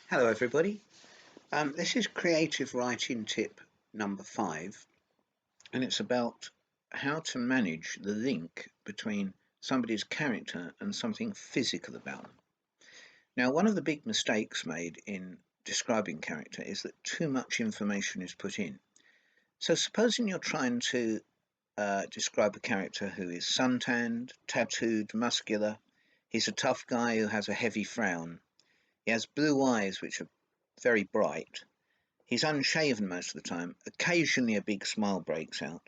Hello, everybody. This is creative writing tip number 5, and it's about how to manage the link between somebody's character and something physical about them. Now, one of the big mistakes made in describing character is that too much information is put in. So, supposing you're trying to describe a character who is suntanned, tattooed, muscular, he's a tough guy who has a heavy frown, he has blue eyes which are very bright. He's unshaven most of the time. Occasionally a big smile breaks out.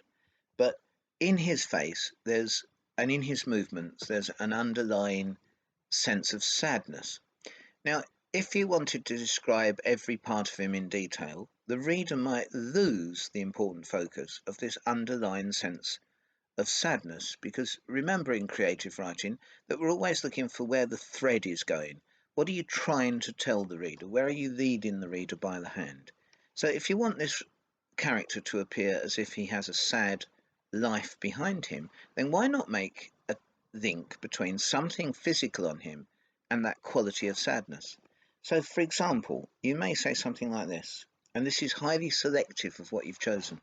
But in his face, and in his movements, there's an underlying sense of sadness. Now, if you wanted to describe every part of him in detail, the reader might lose the important focus of this underlying sense of sadness, because remember in creative writing that we're always looking for where the thread is going. What are you trying to tell the reader? Where are you leading the reader by the hand? So if you want this character to appear as if he has a sad life behind him, then why not make a link between something physical on him and that quality of sadness? So, for example, you may say something like this, and this is highly selective of what you've chosen.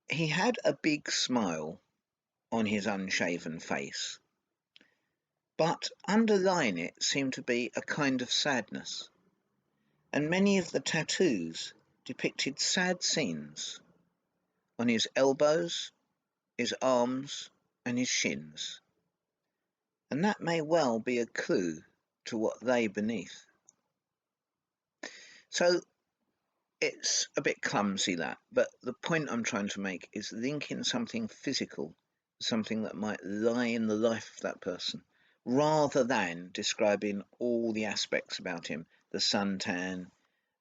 He had a big smile on his unshaven face, but underlying it seemed to be a kind of sadness, and many of the tattoos depicted sad scenes on his elbows, his arms, and his shins, and that may well be a clue to what lay beneath. So it's a bit clumsy, that, but the point I'm trying to make is linking something physical, something that might lie in the life of that person, rather than describing all the aspects about him, the suntan,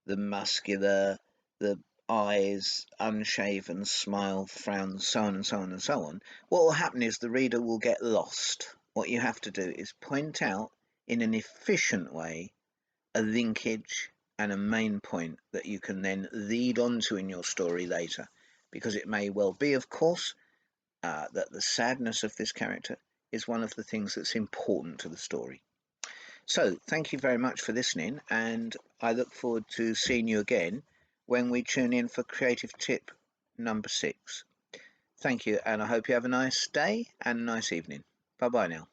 the muscular, the eyes, unshaven, smile, frown, so on and so on and so on. What will happen is the reader will get lost. What you have to do is point out in an efficient way a linkage and a main point that you can then lead onto in your story later, because it may well be, of course, that the sadness of this character is one of the things that's important to the story. So, thank you very much for listening, and I look forward to seeing you again when we tune in for creative tip number 6. Thank you, and I hope you have a nice day and a nice evening. Bye bye now.